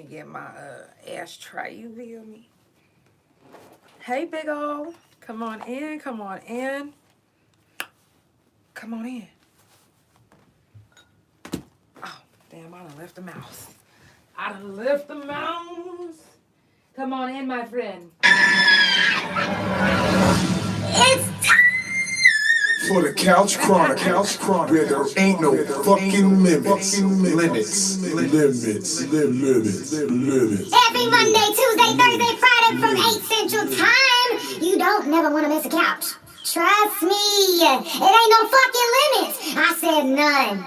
get my ashtray, you feel me? Hey, big ol'. Come on in, come on in. Come on in. Oh, damn, I done left the mouse. Come on in, my friend. It's time for the Couch Chronicles, where there ain't no fucking limits. every Monday, Tuesday, Thursday, Friday from 8 Central Time. You don't never want to miss a couch. Trust me, it ain't no fucking limits. I said none.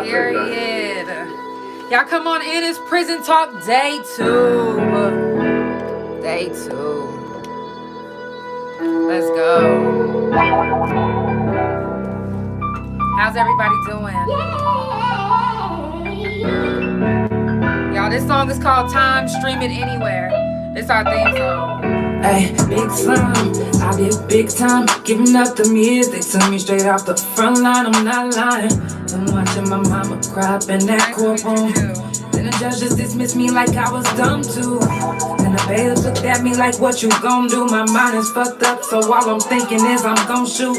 Period. Y'all come on in. It's Prison Talk Day 2. Day 2. Let's go. How's everybody doing? Yay. Y'all, this song is called Time. Stream it anywhere. This our theme song. Hey, big time, I did big time, giving up the years, they took me straight off the front line, I'm not lying. I'm watching my mama cry up in that courtroom. Then the judge just dismissed me like I was dumb too. Then the bailiff looked at me like, what you gon' do? My mind is fucked up, so all I'm thinking is I'm gon' shoot.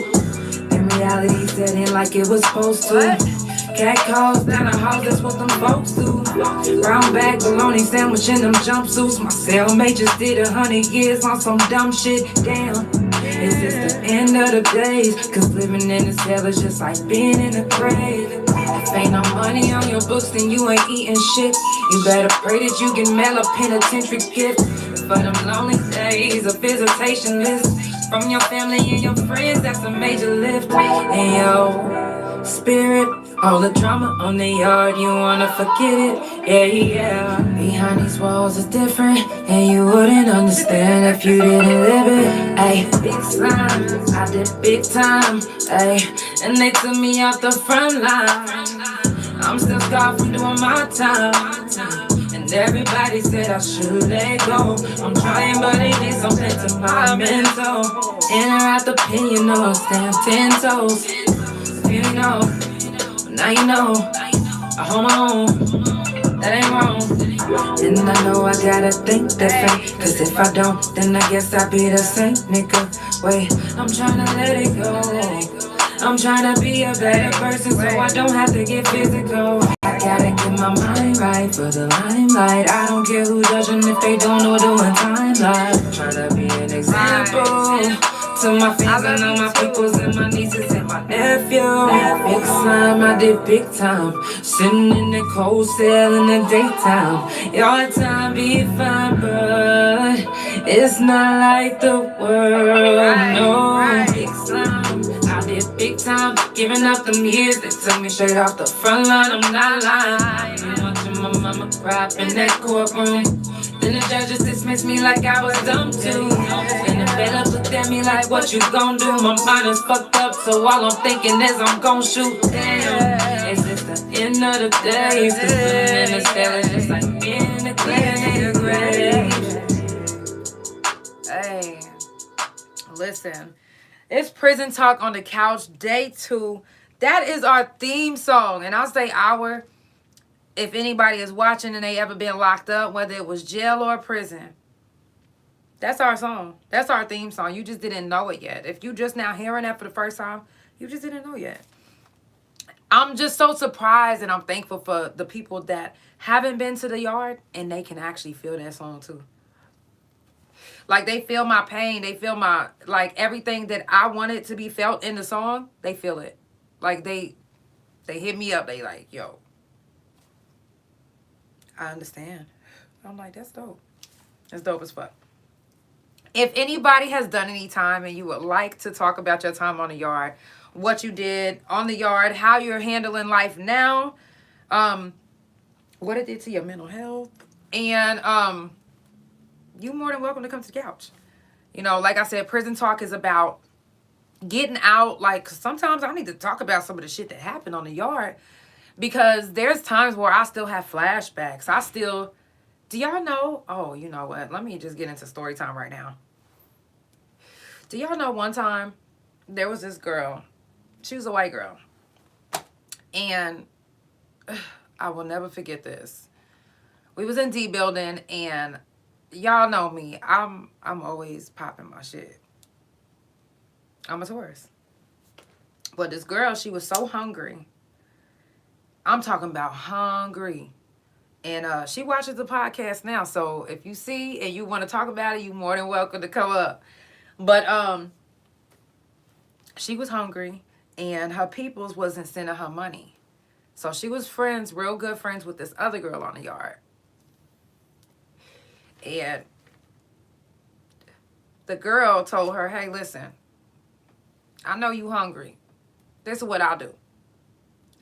In reality, set in like it was supposed to. Cat calls down the hall, that's what them folks do. Brown bag, bologna sandwich in them jumpsuits. My cellmate just did 100 years on some dumb shit. Damn, is this the end of the days? Cause living in the cell is just like being in a grave. If ain't no money on your books, then you ain't eating shit. You better pray that you can mail a penitentiary gift. For them lonely days, a visitation list from your family and your friends, that's a major lift. And yo, spirit, all the drama on the yard, you wanna forget it, yeah. Behind these walls is different, and you wouldn't understand if you didn't live it. Ayy, big slime, I did big time, ayy, and they took me off the front line. I'm still scarred from doing my time, and everybody said I should let go. I'm trying, but it did something to my mental. In or out the pen, you know I'm stand 10 toes. You know. Now you know, I hold my own, that ain't wrong. And I know I gotta think different, cause if I don't, then I guess I'll be the same nigga. Wait, I'm tryna let it go. I'm tryna be a better person so I don't have to get physical. I gotta get my mind right for the limelight. I don't care who judging if they don't know doing time like. Tryna be an example to my fans and all my peoples and my nieces and my nephew. Big slime, I did big time. Sitting in the cold cell in the daytime. Your time be fine, but it's not like the world. No, big slime, I did big time. Giving up them years, they took me straight off the front line. I'm not lying. I'm watching my mama cry up in that courtroom. Then the judges dismissed me like I was dumb too. And the fella looked at me like, what you gon' do? My mind is fucked up, so all I'm thinking is I'm gon' shoot. Damn, is this the end of the day? Cause living in the cell is just like being in the grave. Hey, listen. It's Prison Talk on the Couch, Day 2. That is our theme song. And I'll say our, if anybody is watching and they ever been locked up, whether it was jail or prison. That's our song. That's our theme song. You just didn't know it yet. If you just now hearing that for the first time, you just didn't know yet. I'm just so surprised and I'm thankful for the people that haven't been to the yard and they can actually feel that song too. Like, they feel my pain. They feel my, like, everything that I wanted to be felt in the song, they feel it. Like, they hit me up. They like, yo, I understand. I'm like, that's dope. That's dope as fuck. If anybody has done any time and you would like to talk about your time on the yard, what you did on the yard, how you're handling life now, what it did to your mental health, and you more than welcome to come to the couch. You know, like I said, Prison Talk is about getting out. Like, sometimes I need to talk about some of the shit that happened on the yard, because there's times where I still have flashbacks. Do y'all know? Oh, you know what? Let me just get into story time right now. Do y'all know one time there was this girl. She was a white girl. And I will never forget this. We was in D building, and y'all know me. I'm always popping my shit. I'm a Taurus. But this girl, she was so hungry. I'm talking about hungry. And she watches the podcast now. So if you see and you want to talk about it, you're more than welcome to come up. But she was hungry, and her peoples wasn't sending her money. So she was friends, real good friends with this other girl on the yard. And the girl told her, hey, listen, I know you hungry. This is what I'll do.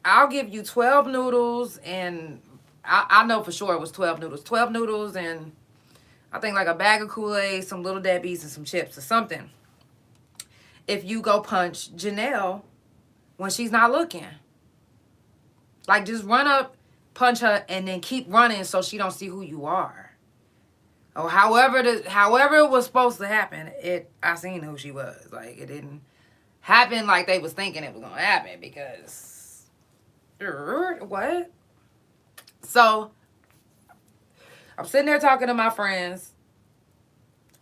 I'll give you 12 noodles, and I know for sure it was 12 noodles. 12 noodles and I think like a bag of Kool-Aid, some Little Debbie's, and some chips or something. If you go punch Janelle when she's not looking. Like, just run up, punch her, and then keep running so she don't see who you are. Or however it was supposed to happen, I seen who she was. Like, it didn't happen like they was thinking it was gonna happen, because what? So I'm sitting there talking to my friends.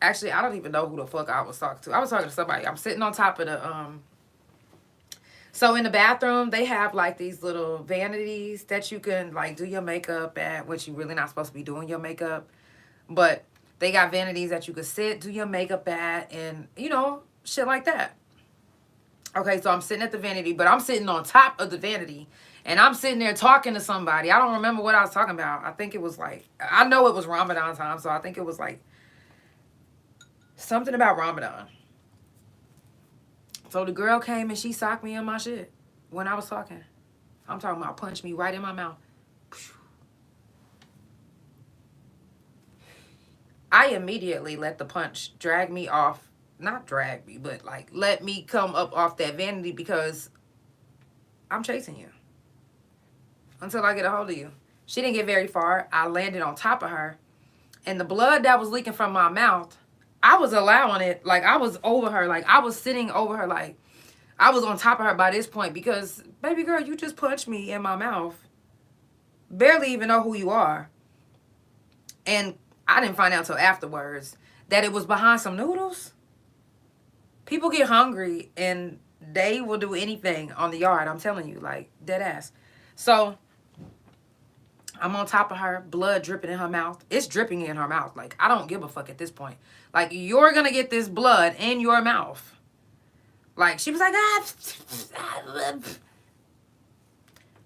Actually, I don't even know who the fuck I was talking to. I was talking to somebody. I'm sitting on top of the so in the bathroom, they have like these little vanities that you can like do your makeup at, which you really not supposed to be doing your makeup. But they got vanities that you could sit, do your makeup at, and, you know, shit like that. Okay, so I'm sitting at the vanity, but I'm sitting on top of the vanity. And I'm sitting there talking to somebody. I don't remember what I was talking about. I think it was like, I know it was Ramadan time, so I think it was like something about Ramadan. So the girl came and she socked me in my shit when I was talking. I'm talking about punched me right in my mouth. I immediately let the punch drag me off. Not drag me, but like let me come up off that vanity, because I'm chasing you until I get a hold of you. She didn't get very far. I landed on top of her, and the blood that was leaking from my mouth, I was allowing it. Like, I was over her. Like, I was sitting over her. Like, I was on top of her by this point, because, baby girl, you just punched me in my mouth. Barely even know who you are. And I didn't find out until afterwards that it was behind some noodles. People get hungry and they will do anything on the yard. I'm telling you, like, dead ass. So I'm on top of her, blood dripping in her mouth. It's dripping in her mouth. Like, I don't give a fuck at this point. Like, you're going to get this blood in your mouth. Like, she was like,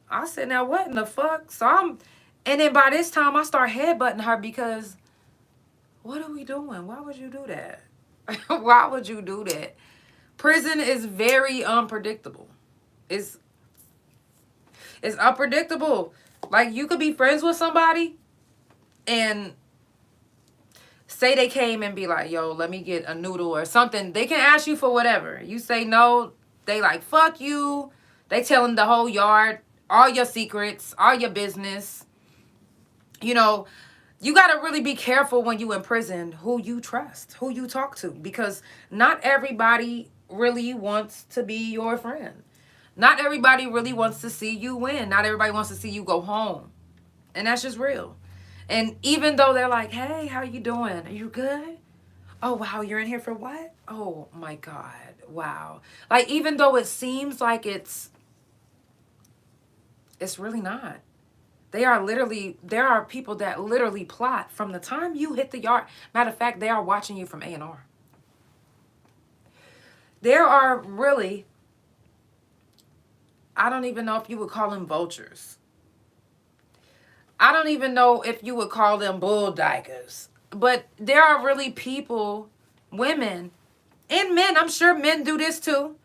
I said, now what in the fuck? And then by this time I start headbutting her, because what are we doing? Why would you do that? Why would you do that? Prison is very unpredictable. It's unpredictable. Like, you could be friends with somebody and say they came and be like, yo, let me get a noodle or something. They can ask you for whatever. You say no, they like, fuck you. They telling the whole yard all your secrets, all your business. You know, you got to really be careful when you in prison who you trust, who you talk to, because not everybody really wants to be your friend. Not everybody really wants to see you win. Not everybody wants to see you go home. And that's just real. And even though they're like, hey, how you doing? Are you good? Oh, wow, you're in here for what? Oh, my God. Wow. Like, even though it seems like it's really not. There are people that literally plot from the time you hit the yard. Matter of fact, they are watching you from A&R. There are really, I don't even know if you would call them vultures. I don't even know if you would call them bull dykers. But there are really people, women, and men, I'm sure men do this too.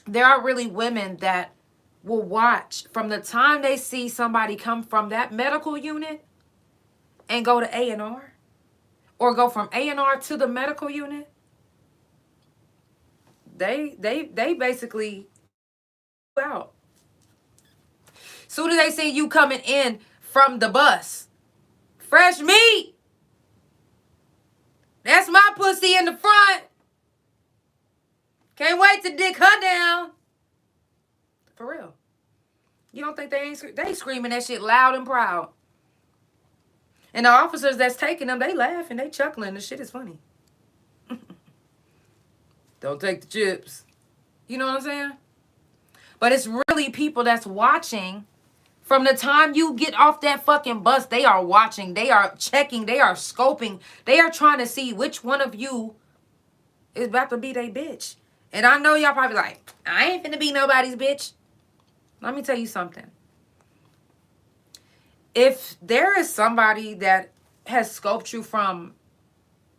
There are really women that will watch from the time they see somebody come from that medical unit and go to A&R, or go from A&R to the medical unit. They basically out. Soon as they see you coming in from the bus, fresh meat. That's my pussy in the front. Can't wait to dick her down. For real. You don't think they screaming that shit loud and proud. And the officers that's taking them, they laughing, they chuckling. The shit is funny. Don't take the chips. You know what I'm saying? But it's really people that's watching. From the time you get off that fucking bus, they are watching. They are checking. They are scoping. They are trying to see which one of you is about to be they bitch. And I know y'all probably like, I ain't finna be nobody's bitch. Let me tell you something. If there is somebody that has scoped you from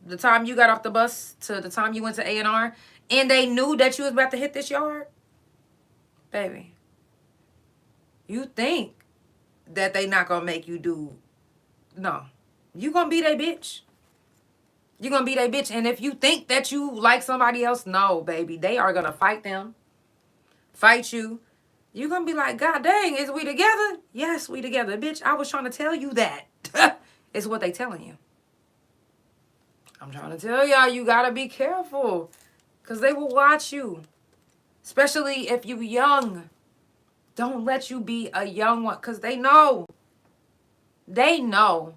the time you got off the bus to the time you went to A&R, and they knew that you was about to hit this yard, baby, you think that they not gonna make you do, no. You gonna be their bitch. You gonna be their bitch. And if you think that you like somebody else, no, baby. They are gonna fight them. Fight you. You gonna be like, God dang, is we together? Yes, we together. Bitch, I was trying to tell you that. It's what they telling you. I'm trying to tell y'all, you gotta be careful. Because they will watch you. Especially if you young. Don't let you be a young one. Because they know. They know.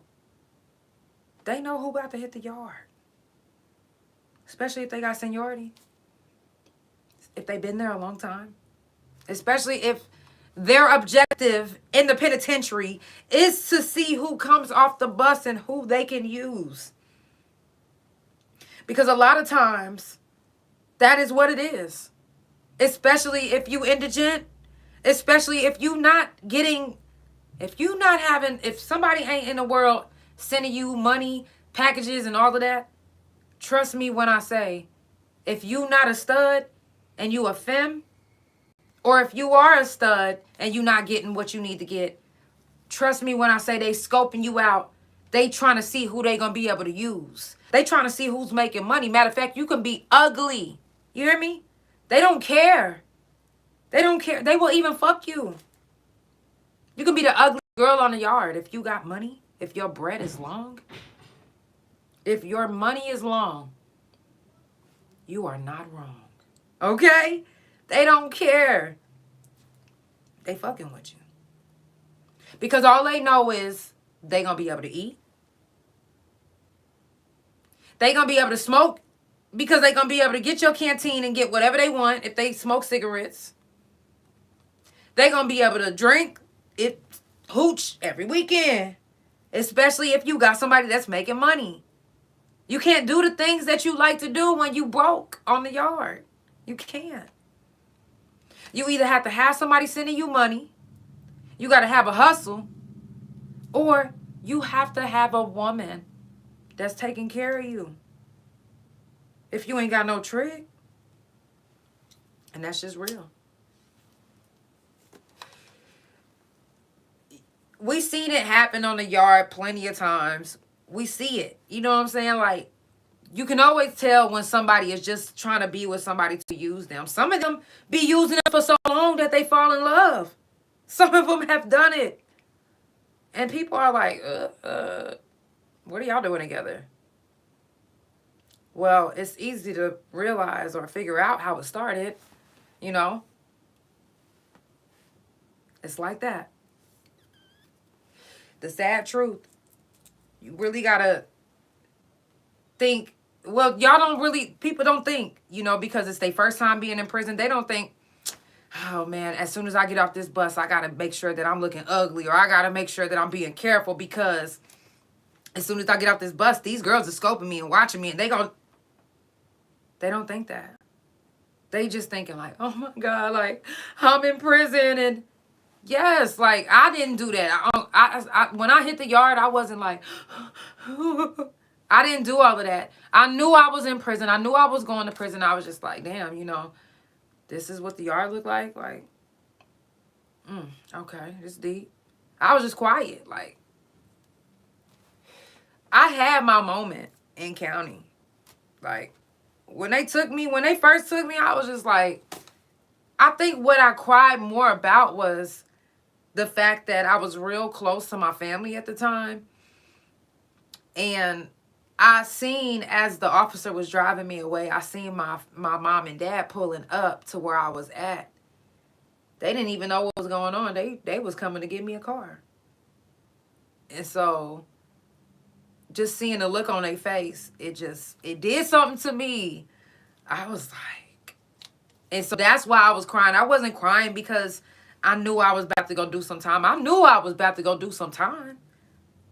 They know who about to hit the yard. Especially if they got seniority. If they've been there a long time. Especially if their objective in the penitentiary is to see who comes off the bus and who they can use. Because a lot of times, that is what it is. Especially if you indigent. Especially if you not getting, if somebody ain't in the world sending you money, packages, and all of that, trust me when I say, if you not a stud and you a femme, or if you are a stud and you not getting what you need to get, trust me when I say they scoping you out. They trying to see who they going to be able to use. They trying to see who's making money. Matter of fact, you can be ugly. You hear me? They don't care. They don't care. They will even fuck you. You can be the ugly girl on the yard if you got money. If your bread is long. If your money is long. You are not wrong. Okay? They don't care. They fucking with you. Because all they know is they gonna be able to eat. They gonna be able to smoke. Because they gonna be able to get your canteen and get whatever they want if they smoke cigarettes. They gonna be able to drink it, hooch every weekend. Especially if you got somebody that's making money. You can't do the things that you like to do when you broke on the yard. You can't. You either have to have somebody sending you money, you got to have a hustle, or you have to have a woman that's taking care of you. If you ain't got no trick. And that's just real. We seen it happen on the yard plenty of times. We see it. You know what I'm saying? Like, you can always tell when somebody is just trying to be with somebody to use them. Some of them be using them for so long that they fall in love. Some of them have done it. And people are like, what are y'all doing together? Well, it's easy to realize or figure out how it started, you know. It's like that. The sad truth. You really gotta think. Well, y'all don't really, people don't think, you know, because it's their first time being in prison. They don't think, oh man, as soon as I get off this bus, I gotta make sure that I'm looking ugly, or I gotta make sure that I'm being careful, because as soon as I get off this bus, these girls are scoping me and watching me, and they don't think that. They just thinking like, oh my God, like, I'm in prison, and yes, like, I didn't do that. I when I hit the yard, I wasn't like, I didn't do all of that. I knew I was in prison. I knew I was going to prison. I was just like, damn, you know, this is what the yard looked like. Like, okay, it's deep. I was just quiet. Like, I had my moment in county. Like, when they first took me, I was just like, I think what I cried more about was the fact that I was real close to my family at the time. And I seen, as the officer was driving me away, I seen my mom and dad pulling up to where I was at. They didn't even know what was going on. They was coming to give me a car. And so just seeing the look on their face, it did something to me. I was like, and so that's why I was crying. I wasn't crying because I knew I was about to go do some time. I knew I was about to go do some time.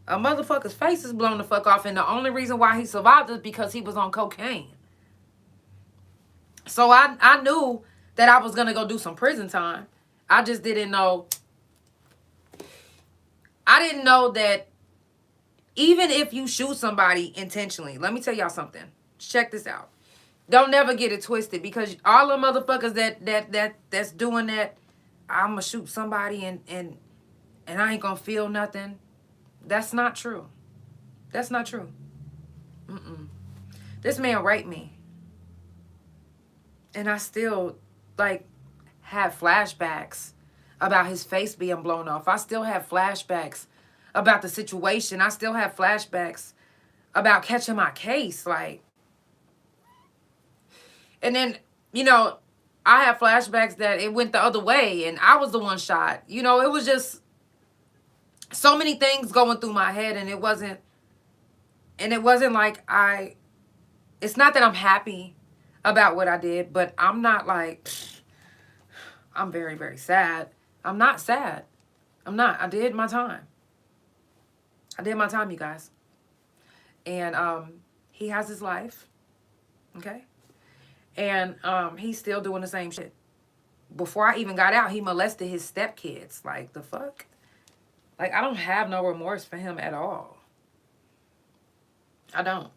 A motherfucker's face is blown the fuck off, and the only reason why he survived is because he was on cocaine. So I knew that I was going to go do some prison time. I just didn't know. I didn't know that even if you shoot somebody intentionally, let me tell y'all something. Check this out. Don't never get it twisted, because all the motherfuckers that's doing that, I'm going to shoot somebody and I ain't going to feel nothing. That's not true. That's not true. This man raped me. And I still, like, have flashbacks about his face being blown off. I still have flashbacks about the situation. I still have flashbacks about catching my case. Like, and then, you know, I have flashbacks that it went the other way and I was the one shot. You know, it was just so many things going through my head, and it wasn't like it's not that I'm happy about what I did, but I'm not like, I'm very, very sad. I'm not sad. I'm not. I did my time. I did my time, you guys. And he has his life. Okay? And he's still doing the same shit. Before I even got out, he molested his stepkids. Like, the fuck? Like, I don't have no remorse for him at all. I don't.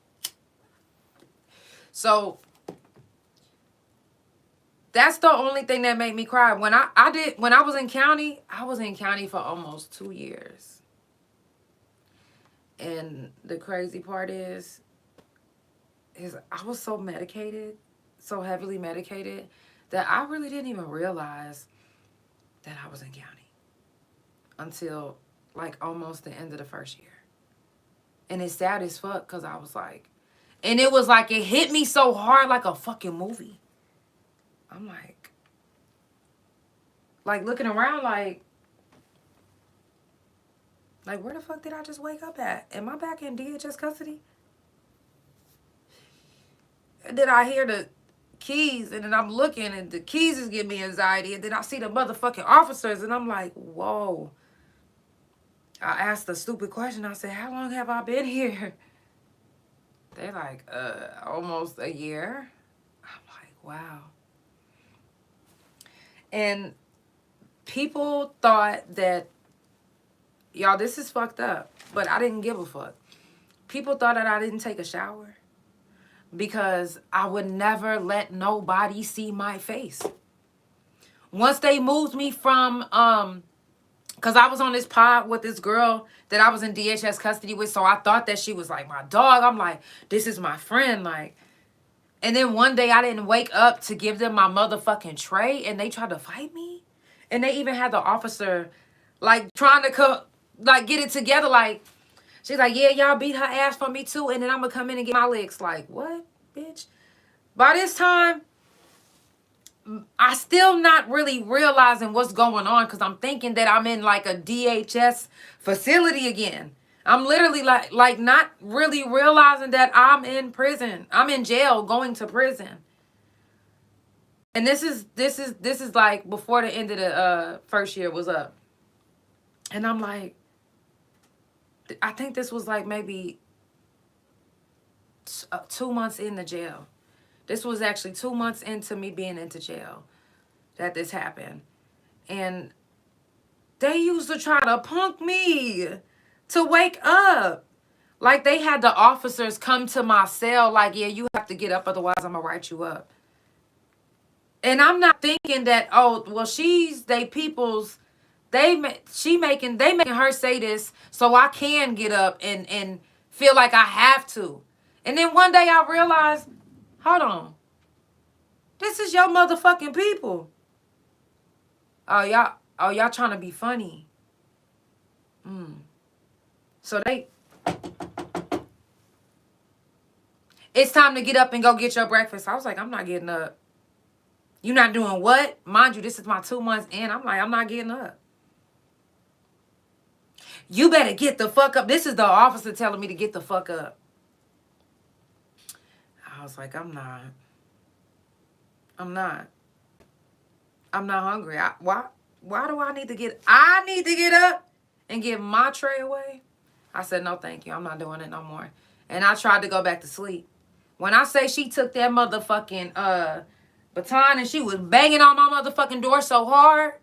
So that's the only thing that made me cry. When I was in county, I was in county for almost 2 years. And the crazy part is I was so medicated, so heavily medicated, that I really didn't even realize that I was in county until like almost the end of the first year. And it's sad as fuck, because I was like, and it was like, it hit me so hard like a fucking movie. I'm like looking around like where the fuck did I just wake up at? Am I back in DHS custody? And then I hear the keys, and then I'm looking, and the keys is giving me anxiety, and then I see the motherfucking officers, and I'm like, whoa. I asked a stupid question. I said, how long have I been here? They're like, almost a year. I'm like, wow. And people thought that, y'all, this is fucked up, but I didn't give a fuck. People thought that I didn't take a shower because I would never let nobody see my face. Once they moved me from, because I was on this pod with this girl that I was in DHS custody with, so I thought that she was like my dog. I'm like, this is my friend, like. And then one day I didn't wake up to give them my motherfucking tray, and they tried to fight me. And they even had the officer, like, trying to get it together. Like, she's like, yeah, y'all beat her ass for me too, and then I'm going to come in and get my licks. Like, what, bitch? By this time, I still not really realizing what's going on, because I'm thinking that I'm in, like, a DHS facility again. I'm literally like not really realizing that I'm in prison. I'm in jail going to prison. And this is like before the end of the first year was up. And I'm like, I think this was like maybe 2 months into jail. This was actually 2 months into me being into jail that this happened. And they used to try to punk me to wake up. Like, they had the officers come to my cell like, yeah, you have to get up, otherwise I'm gonna write you up. And I'm not thinking that, oh, well, they making her say this so I can get up and feel like I have to. And then one day I realized, hold on, this is your motherfucking people. Oh, y'all trying to be funny. So it's time to get up and go get your breakfast. I was like, I'm not getting up. You not doing what? Mind you, this is my 2 months in. I'm like, I'm not getting up. You better get the fuck up. This is the officer telling me to get the fuck up. I was like, I'm not. I'm not hungry. Why do I need to get... I need to get up and give my tray away? I said, no, thank you. I'm not doing it no more. And I tried to go back to sleep. When I say she took that motherfucking baton and she was banging on my motherfucking door so hard,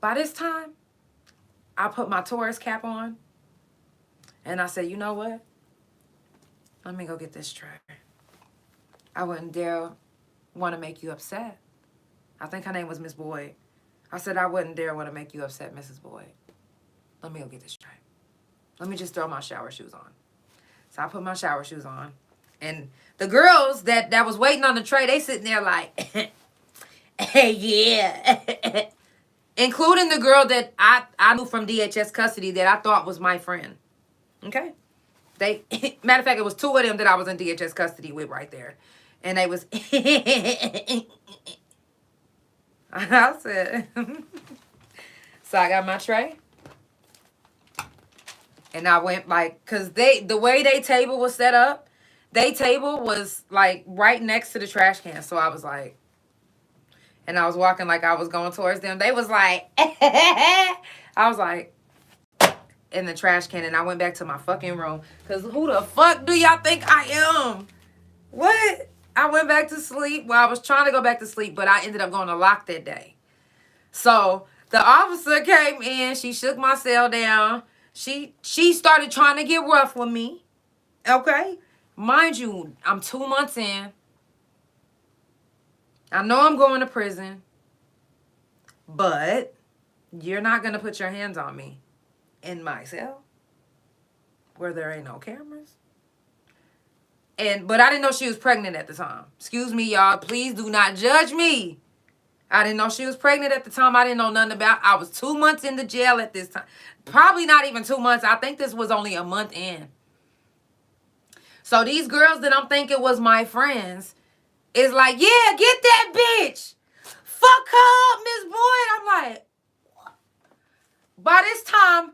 by this time, I put my tourist cap on. And I said, you know what? Let me go get this tray. I wouldn't dare want to make you upset. I think her name was Miss Boyd. I said, I wouldn't dare want to make you upset, Mrs. Boyd. Let me go get this tray. Let me just throw my shower shoes on. So I put my shower shoes on. And the girls that was waiting on the tray, they sitting there like, hey, yeah. Including the girl that I knew from DHS custody that I thought was my friend. Okay? Matter of fact, it was two of them that I was in DHS custody with right there. And they was... I said... So I got my tray. And I went like... Because the way they table was set up, they table was like right next to the trash can. So I was like... And I was walking like I was going towards them. They was like... I was like... in the trash can. And I went back to my fucking room. Because who the fuck do y'all think I am? What? I went back to sleep. Well, I was trying to go back to sleep, but I ended up going to lock that day. So the officer came in. She shook my cell down. She started trying to get rough with me. Okay? Mind you, I'm 2 months in. I know I'm going to prison. But you're not going to put your hands on me in my cell where there ain't no cameras. But I didn't know she was pregnant at the time. Excuse me, y'all. Please do not judge me. I didn't know she was pregnant at the time. I didn't know nothing about. I was 2 months in the jail at this time. Probably not even 2 months. I think this was only a month in. So these girls that I'm thinking was my friends is like, yeah, get that bitch. Fuck her up, Miss Boyd. I'm like, what? By this time,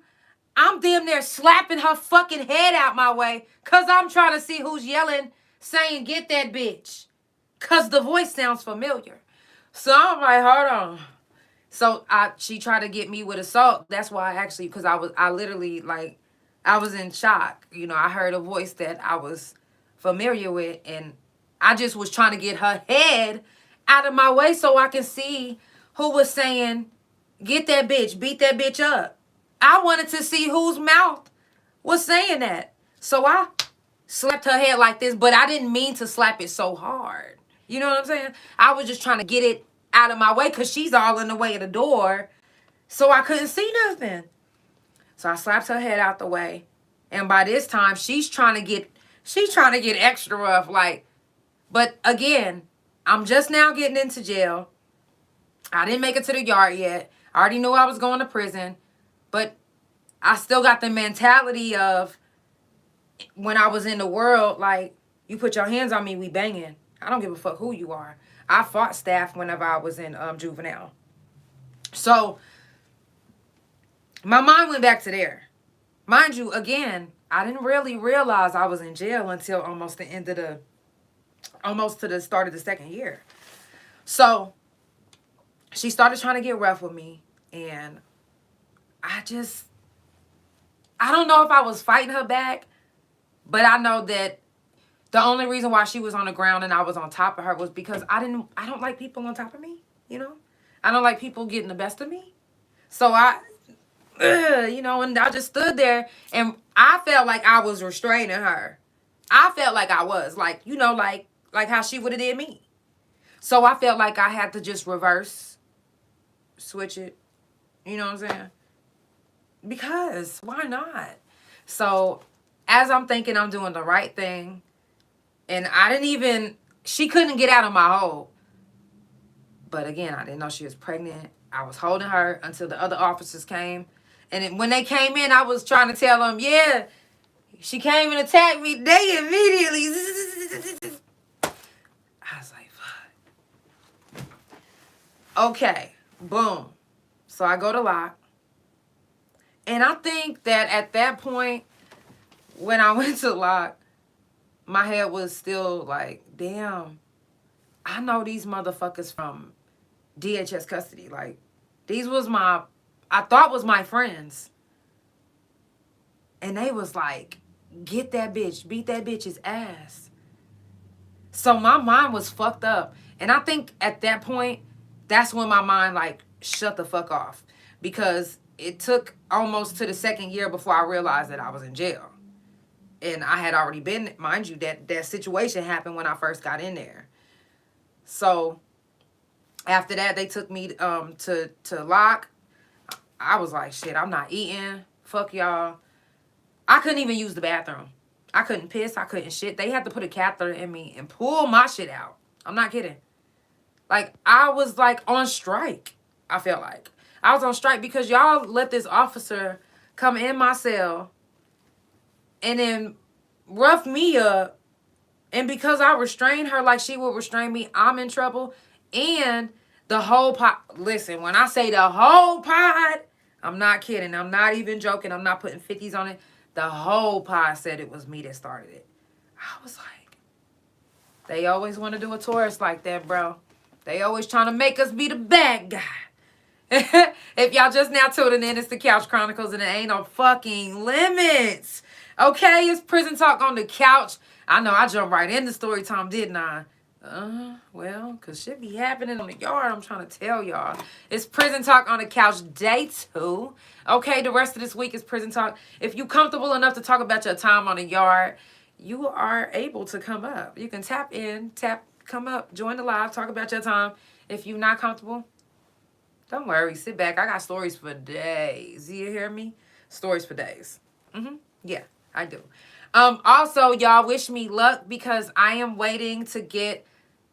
I'm damn near slapping her fucking head out my way because I'm trying to see who's yelling, saying, get that bitch. Because the voice sounds familiar. So I'm like, hold on. So she tried to get me with assault. That's why because I literally, like, I was in shock. You know, I heard a voice that I was familiar with. And I just was trying to get her head out of my way so I can see who was saying, get that bitch, beat that bitch up. I wanted to see whose mouth was saying that. So I slapped her head like this, but I didn't mean to slap it so hard. You know what I'm saying? I was just trying to get it out of my way because she's all in the way of the door. So I couldn't see nothing. So I slapped her head out the way. And by this time, she's trying to get extra rough. Like, but again, I'm just now getting into jail. I didn't make it to the yard yet. I already knew I was going to prison. But I still got the mentality of when I was in the world, like, you put your hands on me, we banging. I don't give a fuck who you are. I fought staff whenever I was in juvenile. So my mind went back to there. Mind you, again, I didn't really realize I was in jail until almost to the start of the second year. So she started trying to get rough with me, and I don't know if I was fighting her back, but I know that the only reason why she was on the ground and I was on top of her was because I don't like people on top of me, you know? I don't like people getting the best of me. So and I just stood there and I felt like I was restraining her. I felt like I was, like, you know, like how she would have did me. So I felt like I had to just switch it. You know what I'm saying? Because why not? So as I'm thinking I'm doing the right thing, and she couldn't get out of my hold. But again, I didn't know she was pregnant. I was holding her until the other officers came. And when they came in, I was trying to tell them, yeah, she came and attacked me. They immediately, I was like, fuck. Okay, boom. So I go to lock. And I think that at that point, when I went to lock, my head was still like, damn, I know these motherfuckers from DHS custody. Like, these was I thought was my friends. And they was like, get that bitch, beat that bitch's ass. So my mind was fucked up. And I think at that point, that's when my mind like shut the fuck off. Because it took almost to the second year before I realized that I was in jail. And I had already been, mind you, that situation happened when I first got in there. So after that, they took me to lock. I was like, shit, I'm not eating. Fuck y'all. I couldn't even use the bathroom. I couldn't piss. I couldn't shit. They had to put a catheter in me and pull my shit out. I'm not kidding. Like, I was like on strike. I felt like I was on strike because y'all let this officer come in my cell and then rough me up. And because I restrained her like she would restrain me, I'm in trouble. And the whole pod, listen, when I say the whole pod, I'm not kidding. I'm not even joking. I'm not putting 50s on it. The whole pod said it was me that started it. I was like, they always want to do a tourist like that, bro. They always trying to make us be the bad guy. If y'all just now tuning in, it's the Couch Chronicles and it ain't no fucking limits. Okay, it's prison talk on the couch. I know I jumped right into story time, didn't I? Well, because shit be happening on the yard, I'm trying to tell y'all. It's prison talk on the couch day 2. Okay, the rest of this week is prison talk. If you comfortable enough to talk about your time on the yard, you are able to come up. You can tap in, come up, join the live, talk about your time. If you're not comfortable, don't worry, sit back. I got stories for days. You hear me? Stories for days. Yeah, I do. Also, y'all wish me luck because I am waiting to get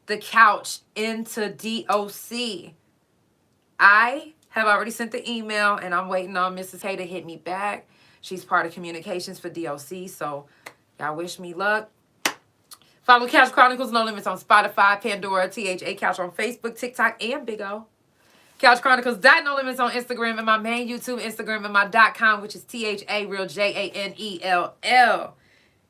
the couch into DOC. I have already sent the email and I'm waiting on Mrs. Hay to hit me back. She's part of communications for DOC, so y'all wish me luck. Follow Couch Chronicles No Limits on Spotify, Pandora, THA Couch on Facebook, TikTok, and Big O. Couch Chronicles No Limits on Instagram and my main YouTube Instagram and my .com, which is THA Real JANELL.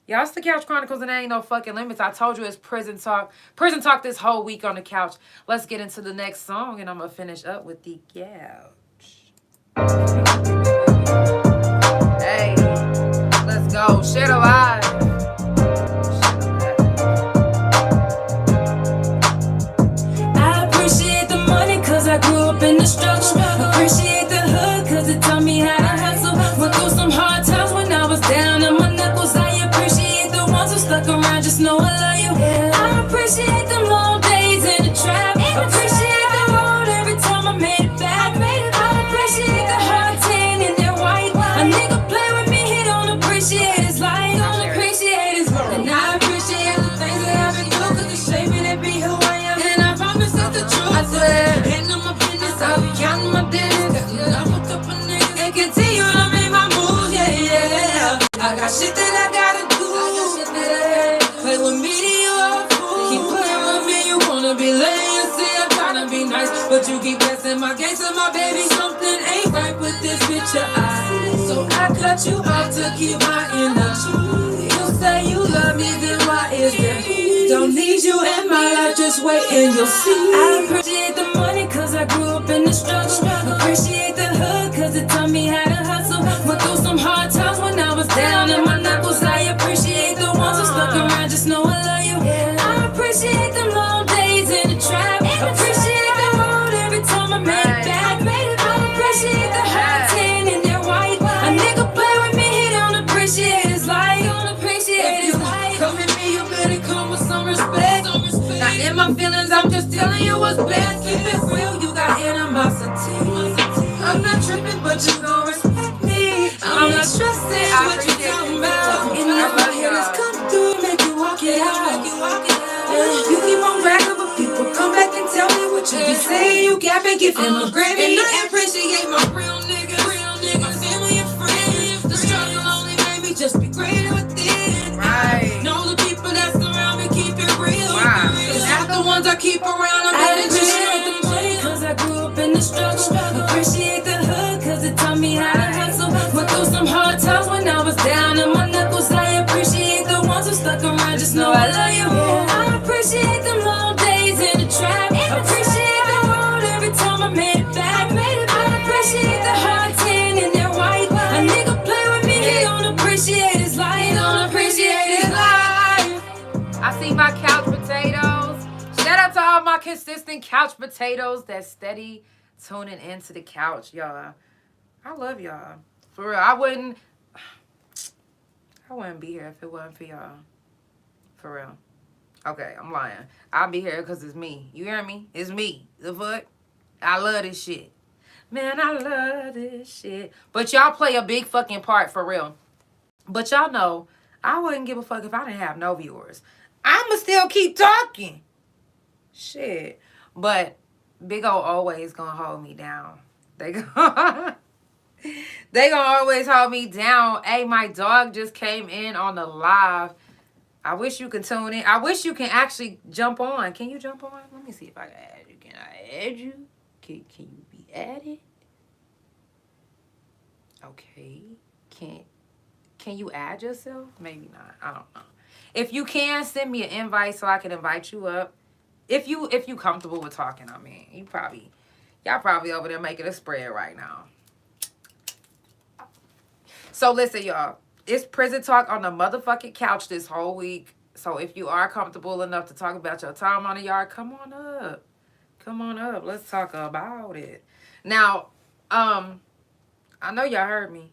Y'all, it's the Couch Chronicles and there ain't no fucking limits. I told you it's prison talk. Prison talk this whole week on the couch. Let's get into the next song and I'm going to finish up with the couch. Hey, let's go. Share the live. I appreciate the money cause I grew up in the struggle. Appreciate the hood cause it taught me how to hustle. Went through some hard times when I was down on my knuckles. I appreciate the ones who stuck around, just know I love you. I appreciate them long days in the trap. Appreciate the road every time I made it back. I appreciate the hard tan and that white. A nigga play with me, he don't appreciate his life. Don't appreciate his life. And I appreciate the things that I've been through cause it's shaped me to be who I am. And I promise it's the truth. I swear, handle my business, I'll be counting my days. I fucked up a nigga and continue to make my moves, yeah. I got shit that I gotta do. Play with me, you a fool. Keep playing with me, you wanna be lame. You see, I'm trying to be nice, but you keep passing my gates to my baby. Something ain't right with this picture I see. So I cut you off to keep my energy. You say you love me, then why is it? Don't need you in my life, just wait and you'll see. I appreciate the money cause I grew up in the struggle. Appreciate the hood cause it taught me how to hustle. Went through some hard times when I was down in my knuckles. I appreciate the ones who stuck around, just know I love you. I appreciate them long days in the trap. Appreciate the road every time I made it back. I appreciate the hard tan and that white. A nigga play with me, he don't appreciate his life. Don't appreciate his life. Come at me, you better come with some respect. Not in my feelings, I'm just telling you what's best. Keep it real, you got animosity. I'm not tripping, but you gon' respect me. I'm not stressing what you talking about. And if my healers come through, make you walk it out. You keep on bragging, but people come back and tell me what you be saying. You cap and give him a Grammy. I appreciate my real niggas, my family and friends. The struggle only made me just be greater within. Right. Know the people that surround me, keep it real. Cause half the ones I keep around, I'm better just the money cause I grew taught me how to hustle. Went through some hard times when I was down on my knuckles. I appreciate the ones who stuck around, just know I love you. I appreciate the long days in the trap. Appreciate the road every time I made it back. I appreciate the hard tan and that white. A nigga play with me, he don't appreciate his life. He don't appreciate his life. I see my couch potatoes. Shout out to all my consistent couch potatoes that steady tuning into the couch, y'all. I love y'all. For real. I wouldn't be here if it wasn't for y'all. For real. Okay, I'm lying. I'll be here because it's me. You hear me? It's me. The fuck? I love this shit. Man, I love this shit. But y'all play a big fucking part, for real. But y'all know, I wouldn't give a fuck if I didn't have no viewers. I'ma still keep talking. Shit. But Big O always gonna hold me down. They gonna always hold me down. Hey, my dog just came in on the live. I wish you could tune in. I wish you can actually jump on. Can you jump on? Let me see if I can add you. Can I add you? Can you be added? Okay. Can you add yourself? Maybe not. I don't know. If you can, send me an invite so I can invite you up. If you comfortable with talking, I mean, y'all probably over there making a spread right now. So listen, y'all. It's prison talk on the motherfucking couch this whole week. So if you are comfortable enough to talk about your time on the yard, come on up. Come on up. Let's talk about it. Now, I know y'all heard me.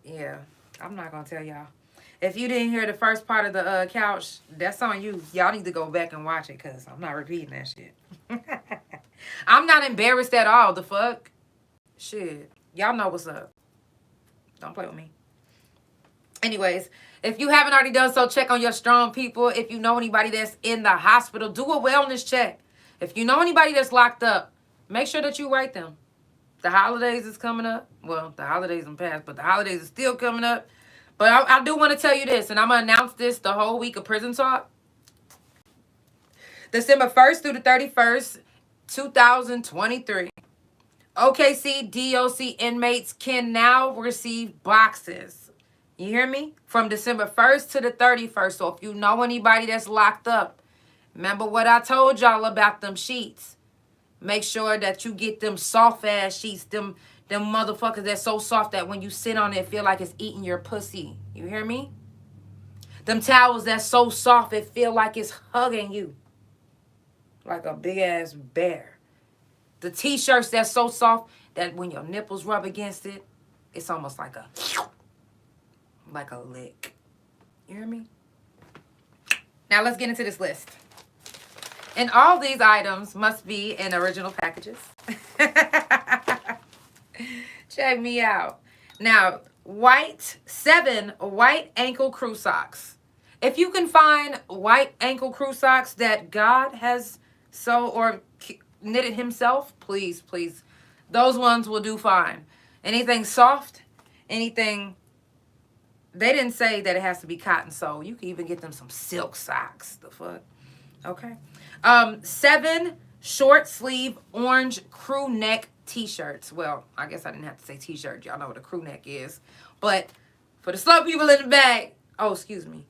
Yeah, I'm not gonna tell y'all. If you didn't hear the first part of the couch, that's on you. Y'all need to go back and watch it because I'm not repeating that shit. I'm not embarrassed at all. The fuck? Shit. Y'all know what's up. Don't play with me. Anyways, if you haven't already done so, check on your strong people. If you know anybody that's in the hospital, do a wellness check. If you know anybody that's locked up, make sure that you write them. The holidays is coming up. Well, the holidays are past, but the holidays are still coming up. But I do want to tell you this, and I'm going to announce this the whole week of Prison Talk. December 1st through the 31st, 2023. OKC DOC inmates can now receive boxes. You hear me? From December 1st to the 31st. So if you know anybody that's locked up, remember what I told y'all about them sheets. Make sure that you get them soft-ass sheets, them motherfuckers that's so soft that when you sit on it, feel like it's eating your pussy. You hear me? Them towels that's so soft, it feel like it's hugging you. Like a big-ass bear. The t-shirts that's so soft that when your nipples rub against it, it's almost like a lick. You hear me? Now let's get into this list. And all these items must be in original packages. Check me out. Now, 7 white ankle crew socks. If you can find white ankle crew socks that God has or knitted himself, please, please. Those ones will do fine. Anything soft, anything, they didn't say that it has to be cotton, so you can even get them some silk socks. The fuck? Okay. 7 short sleeve orange crew neck t-shirts. Well, I guess I didn't have to say t-shirt. Y'all know what a crew neck is. But for the slow people in the back, oh, excuse me.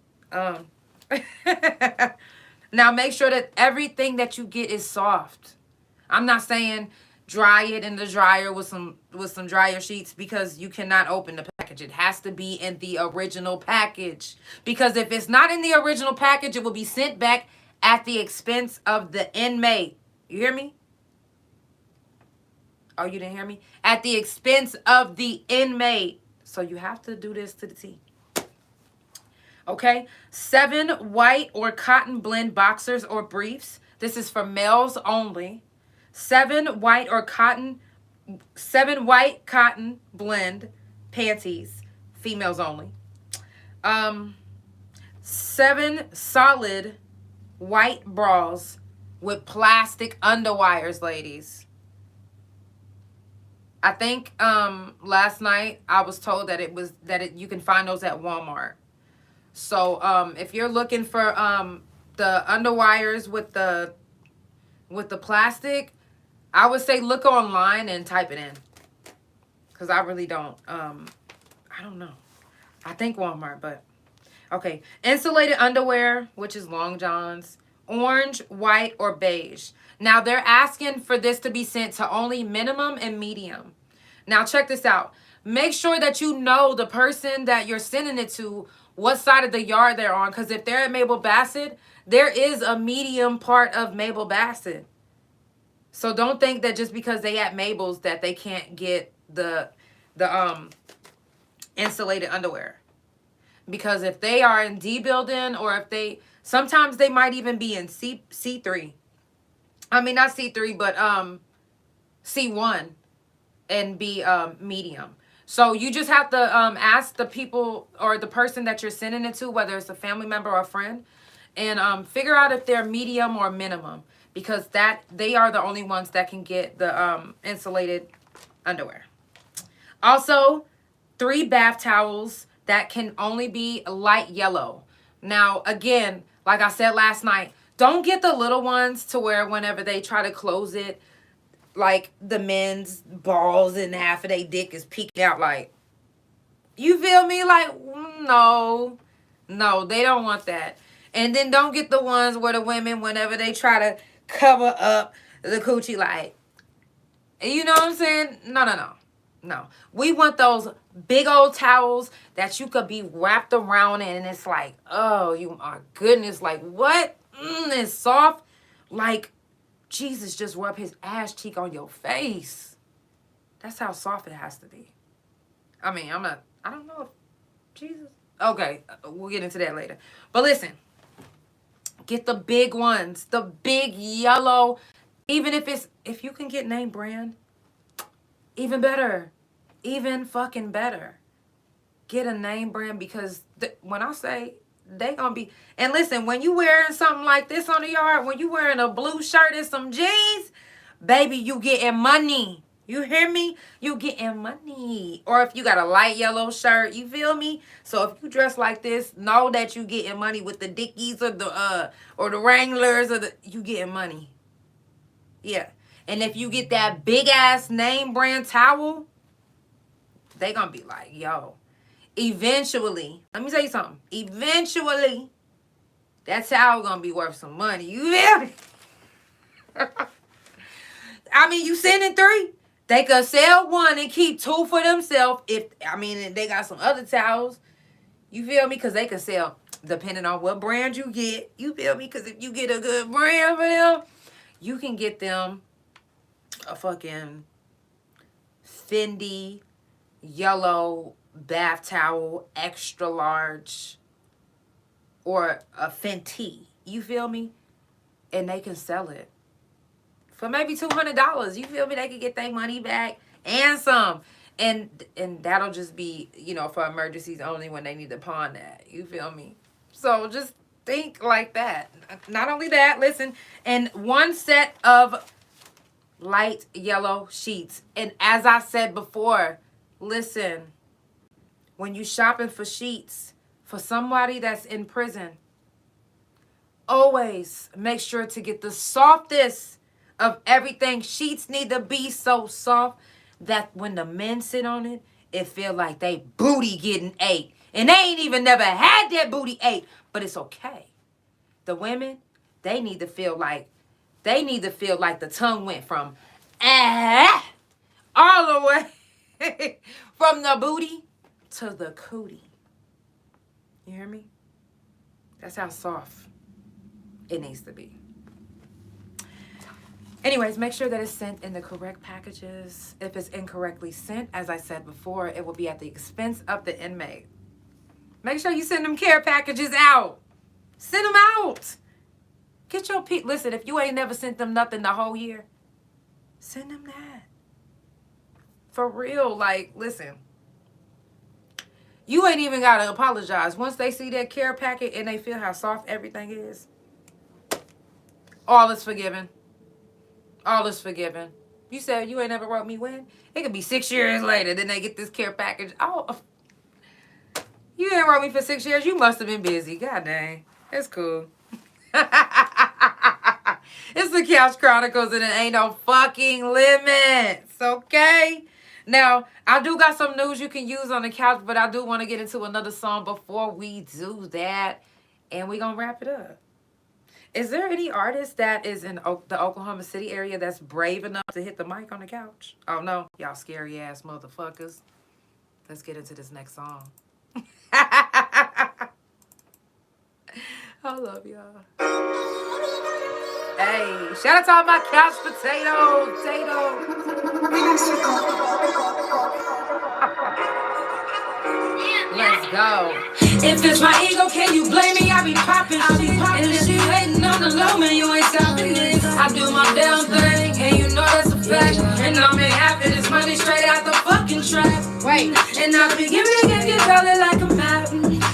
Now make sure that everything that you get is soft. I'm not saying dry it in the dryer with some dryer sheets because you cannot open the package. It has to be in the original package. Because if it's not in the original package, it will be sent back at the expense of the inmate. You hear me? Oh, you didn't hear me? At the expense of the inmate. So you have to do this to the T. Okay? 7 white or cotton blend boxers or briefs. This is for males only. 7 white cotton blend panties. Females only. 7 solid white bras with plastic underwires, ladies. I think last night I was told that you can find those at Walmart. So if you're looking for the underwires with the plastic, I would say look online and type it in. Because I really don't. I don't know. I think Walmart, but okay. Insulated underwear, which is long johns, orange, white, or beige. Now they're asking for this to be sent to only minimum and medium. Now check this out. Make sure that you know the person that you're sending it to, what side of the yard they're on. Because if they're at Mabel Bassett, there is a medium part of Mabel Bassett. So don't think that just because they at Mabel's that they can't get the insulated underwear. Because if they are in D building, or if they, sometimes they might even be in C3. I mean, not C3, but C1 and be medium. So you just have to ask the people or the person that you're sending it to, whether it's a family member or a friend, and figure out if they're medium or minimum, because that they are the only ones that can get the insulated underwear. Also, 3 bath towels that can only be light yellow. Now, again, like I said last night, don't get the little ones to where whenever they try to close it, like the men's balls and half of their dick is peeking out. Like, you feel me? Like, no, they don't want that. And then don't get the ones where the women, whenever they try to cover up the coochie, like, you know what I'm saying? No. We want those big old towels that you could be wrapped around in, and it's like, oh, my goodness, like, what? It's soft. Like, Jesus just rubbed his ass cheek on your face. That's how soft it has to be. I mean, I don't know if Jesus. Okay, we'll get into that later. But listen, get the big ones, the big yellow. Even if you can get name brand, even better. Even fucking better. Get a name brand, because when I say they gonna be, and listen, when you wearing something like this on the yard, when you wearing a blue shirt and some jeans, baby, you getting money. You hear me? You getting money. Or if you got a light yellow shirt, you feel me? So if you dress like this, know that you getting money with the Dickies or the Wranglers, or you getting money. Yeah. And if you get that big ass name brand towel, they gonna be like, yo, eventually, let me tell you something. Eventually, that towel gonna be worth some money. You feel me? I mean, you sending 3. They could sell 1 and keep 2 for themselves. If they got some other towels. You feel me? Because they could sell, depending on what brand you get. You feel me? Because if you get a good brand for them, you can get them a fucking Fendi yellow bath towel, extra large, or a Fenty. You feel me? And they can sell it for maybe $200. You feel me? They could get their money back and some. And that'll just be, for emergencies only, when they need to pawn that. You feel me? So just think like that. Not only that, listen, and 1 set of light yellow sheets. And as I said before, listen, when you shopping for sheets for somebody that's in prison, always make sure to get the softest of everything. Sheets need to be so soft that when the men sit on it, it feel like they booty getting ate. And they ain't even never had that booty ate, but it's okay. The women, they need to feel like the tongue went from all the way from the booty to the cootie. You hear me? That's how soft it needs to be. Anyways, make sure that it's sent in the correct packages. If it's incorrectly sent, as I said before, it will be at the expense of the inmate. Make sure you send them care packages out. Send them out. Get your listen, if you ain't never sent them nothing the whole year, send them that. For real, like, listen. You ain't even got to apologize. Once they see that care packet and they feel how soft everything is, all is forgiven. All is forgiven. You said you ain't never wrote me when? It could be 6 years later. Then they get this care package. Oh, you ain't wrote me for 6 years. You must have been busy. God dang. It's cool. It's the Couch Chronicles, and it ain't no fucking limits. Okay? Now, I do got some news you can use on the couch, but I do want to get into another song before we do that. And we're going to wrap it up. Is there any artist that is in the Oklahoma City area that's brave enough to hit the mic on the couch? Oh, no. Y'all scary ass motherfuckers. Let's get into this next song. I love y'all. Hey, shout out to all my couch potatoes. Let's go. If it's my ego, can you blame me? I be popping shit. And if you hating on the low, man, you ain't stopping this. I do my damn thing, and you know that's a fact. And I'm in after this money straight out the fucking trap. Wait. And I be giving it, get valid like a map.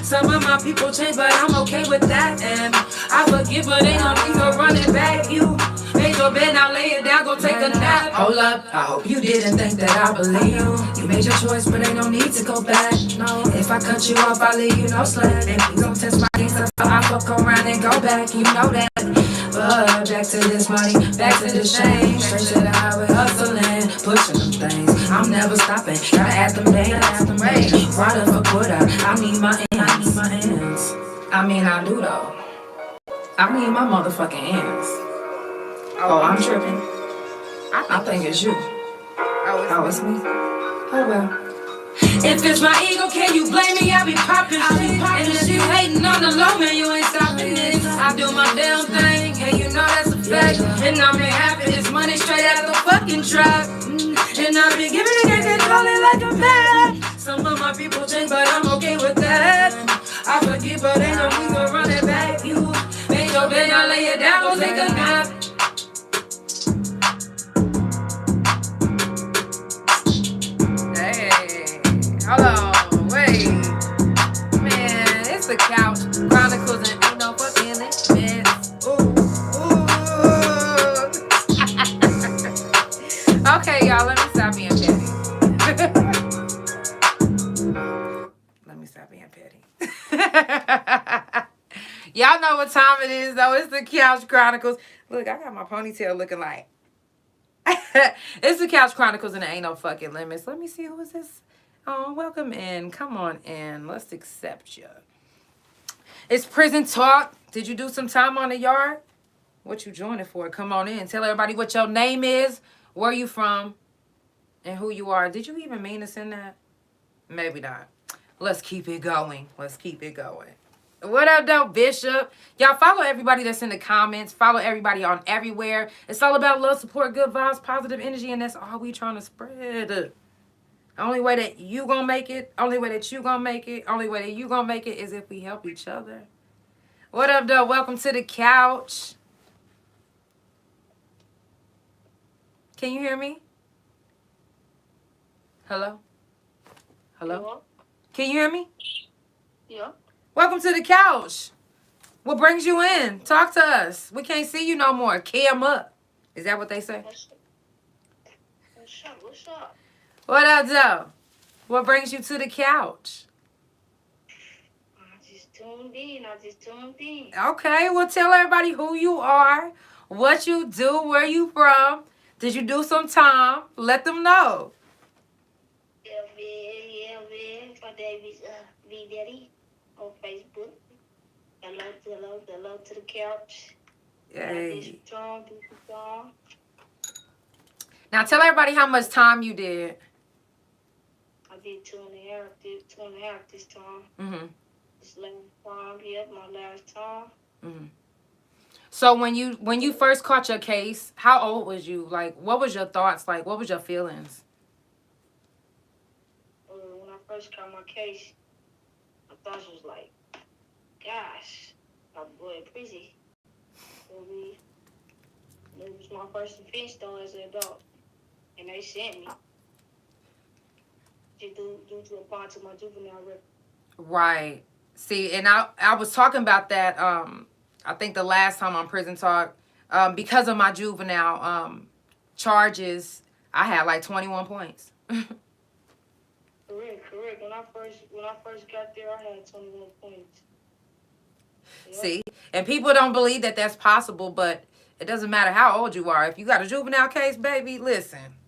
Some of my people change, but I'm okay with that. And I forgive, but ain't no need to run it back. You make your bed, now lay it down, go take a nap. Hold up, I hope you didn't think that I believe you. You made your choice, but ain't no need to go back. No, if I cut you off, I'll leave you no slack. And please don't test my gangsta, I fuck around and go back, you know that. But back to this money, back to the shame. Straight to the highway, hustling, pushing them things. I'm never stopping, gotta ask them days, Right up a quarter, I need my ends, I mean, I do though. I need my motherfucking hands. Oh, I'm tripping. I think it's you. Oh, it's me. Oh, well. If it's my ego, can you blame me? I be popping shit. And if you hating on the low, man, you ain't stopping this. I do my damn thing, and you know that's a fact. And I'm in happy, this money straight out the fucking trap. And I be giving it, get rolling like a man. Some of my people change, but I'm okay with that. I forgive, but ain't no need to run it back. You make your bed, now lay it down, go take a nap. Hold on, wait. Man, it's the Couch Chronicles and ain't no fucking limits. Ooh. Okay, y'all, let me stop being petty. Let me stop being petty. Y'all know what time it is, though. It's the Couch Chronicles. Look, I got my ponytail looking like. It's the Couch Chronicles and there ain't no fucking limits. Let me see, who is this? Oh, welcome in. Come on in. Let's accept you. It's Prison Talk. Did you do some time on the yard? What you joining for? Come on in. Tell everybody what your name is, where you from, and who you are. Did you even mean to send that? Maybe not. Let's keep it going. Let's keep it going. What up, though, Bishop? Y'all follow everybody that's in the comments. Follow everybody on everywhere. It's all about love, support, good vibes, positive energy, and that's all we trying to spread. The only way that you gonna make it, only way that you gonna make it, only way that you gonna make it is if we help each other. What up, though? Welcome to the couch. Can you hear me? Hello? Hello? Can you hear me? Yeah. Welcome to the couch. What brings you in? Talk to us. We can't see you no more. Cam up. Is that what they say? What's up? What's up? What up, though? What brings you to the couch? I just tuned in. Okay, well, tell everybody who you are, what you do, where you from. Did you do some time? Let them know. Yeah, man. My name is V Daddy on Facebook. Hello to the couch. Hey. Do some song. Now, tell everybody how much time you did. I did two and a half this time. Mm-hmm. This last time, yeah, my last time. Mm-hmm. So when you first caught your case, how old was you? Like, what was your thoughts? Like, what was your feelings? When I first got my case, my thoughts was like, gosh, my boy in prison. It was my first offense though as an adult. And they sent me due to apply to my juvenile record. Right. See, and I was talking about that, I think the last time on Prison Talk, because of my juvenile charges, I had like 21 points. Correct. When I first got there, I had 21 points. Yep. See, and people don't believe that that's possible, but it doesn't matter how old you are. If you got a juvenile case, baby, listen.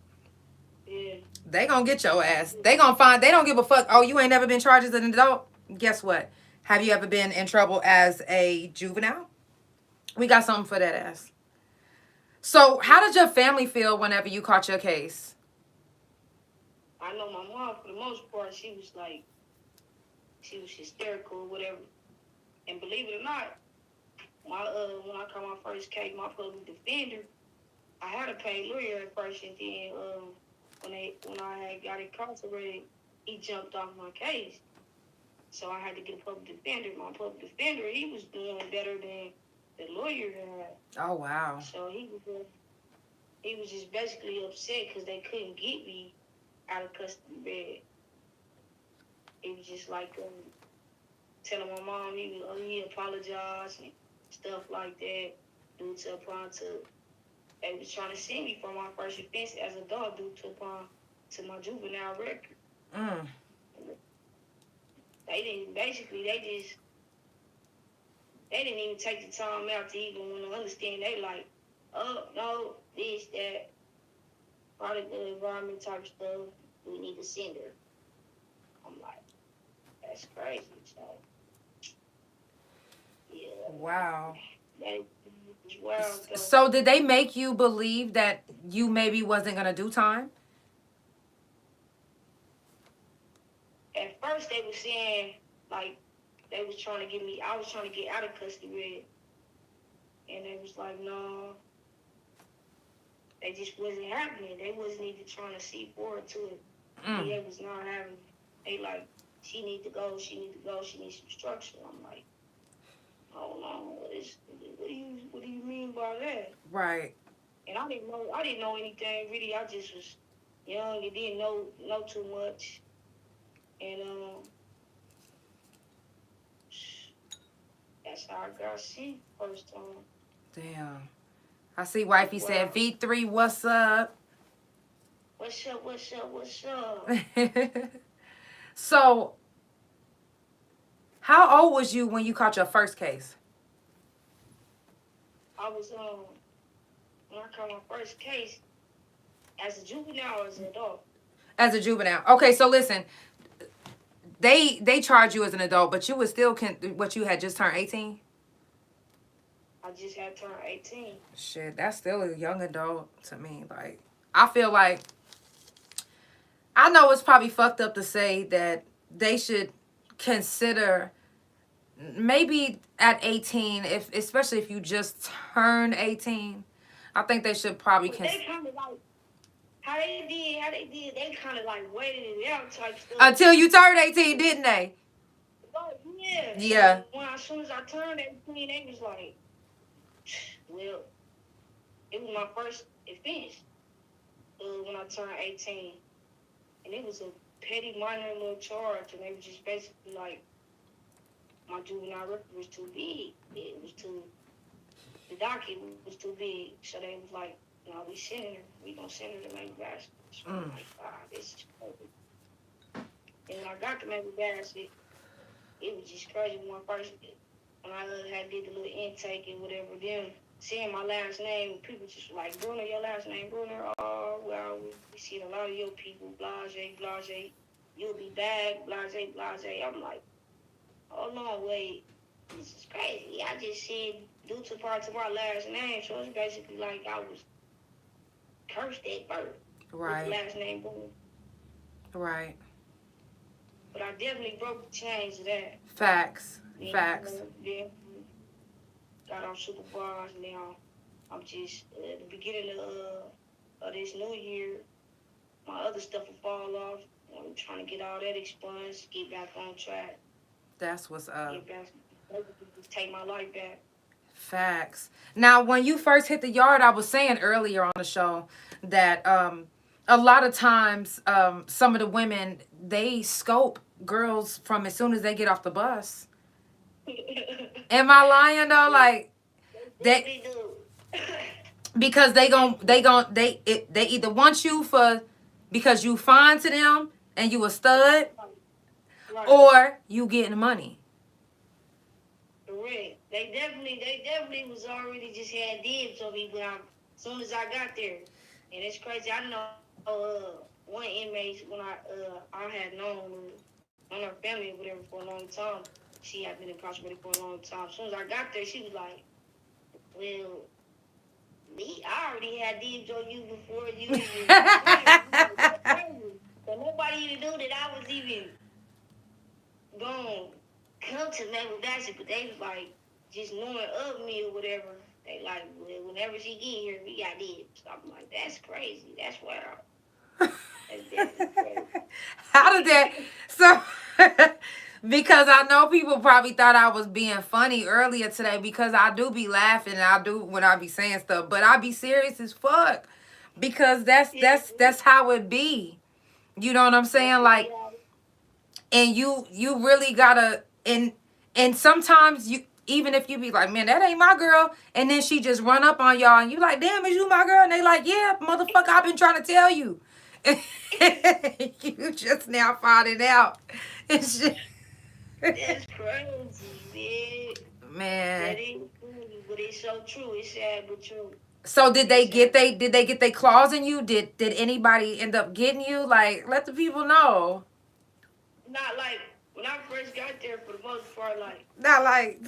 Yeah. They gonna get your ass. They gonna find. They don't give a fuck. Oh, you ain't never been charged as an adult. Guess what? Have you ever been in trouble as a juvenile? We got something for that ass. So, how did your family feel whenever you caught your case? I know my mom, for the most part, she was hysterical or whatever. And believe it or not, when I caught my first case, my public defender, I had a paid lawyer at first, and then when I had got incarcerated, he jumped off my case. So I had to get a public defender. My public defender, he was doing better than the lawyer had. Oh wow. So he was just basically upset because they couldn't get me out of custody bed. It was just like telling my mom he apologized and stuff like that due to they was trying to send me for my first offense as an adult due to my juvenile record. They didn't even take the time out to even want to understand. They like, oh no, this, that, product of the environment type stuff. We need to send her. I'm like, that's crazy. So, yeah. Wow. That is wild, though. So did they make you believe that you maybe wasn't gonna do time? At first, they were saying like they was trying to get me. I was trying to get out of custody, and they was like, no. They just wasn't happening. They wasn't even trying to see forward to it. They was not having it. They like, she need to go, she need some structure. I'm like, hold on, what do you mean by that? Right. And I didn't know anything really. I just was young and didn't know too much. And that's how I got seen first time. Damn. I see wifey said V3, what's up? What's up? So, how old was you when you caught your first case? I was when I caught my first case as a juvenile or as an adult. As a juvenile. Okay, so listen. They charged you as an adult, but you was still you had just turned 18? I just had turned 18. Shit, that's still a young adult to me. Like, I feel like, I know it's probably fucked up to say that they should consider maybe at 18, especially if you just turned 18. I think they should probably consider. They kind of like how they did. They kind of like waited it out type stuff until you turned 18, didn't they? Oh yeah. Yeah. As soon as I turned 18, they was like, well, it was my first offense when I turned 18. And it was a petty minor little charge. And they were just basically like, my juvenile record was too big. The docket was too big. So they was like, no, we gonna send her to Maiie Basket. So I'm like, this is crazy. And when I got to Maiie Basket, it was just crazy when I had did the little intake and whatever. Then seeing my last name, people just were like, Bruno, your last name, Bruno. Oh, well, we seen a lot of your people, blase, you'll be back, blase. I'm like, oh no, wait, this is crazy. I just said due to parts of my last name, so it's basically like I was cursed at birth. Right. With the last name, Bruno. Right. But I definitely broke the chains of that. Facts. Then got on supervised. Now I'm just at the beginning of this new year. My other stuff will fall off. I'm trying to get all that expunged, get back on track. That's what's up. Get back, take my life back. Facts. Now, when you first hit the yard, I was saying earlier on the show that a lot of times some of the women, they scope girls from as soon as they get off the bus. Am I lying though? Like they because they either want you because you fine to them and you a stud, Right. or you getting money. Correct. They definitely was already just had dibs on me when as soon as I got there. And it's crazy. I know one inmate, when I had known her family or whatever for a long time, she had been incarcerated for a long time. As soon as I got there, she was like, well, I already had dibs on you before you even so nobody even knew that I was even going to come to Naval Bassett, but they was like, just knowing of me or whatever, they like, well, whenever she get here, we got dibs. So I'm like, that's crazy. That's wild. That's definitely crazy. How did that? So, because I know people probably thought I was being funny earlier today because I do be laughing and I do when I be saying stuff, but I be serious as fuck because that's how it be. You know what I'm saying? Like, and you really gotta and sometimes you even if you be like, man, that ain't my girl, and then she just run up on y'all and you like, damn, is you my girl? And they like, yeah, motherfucker, I've been trying to tell you. You just now finding out. It's just That's crazy, man. That man. is crazy, but it's so true. It's sad but true. So did they It's sad. get they claws in you? Did anybody end up getting you? Like, let the people know. Not like when I first got there, for the most part, like Not like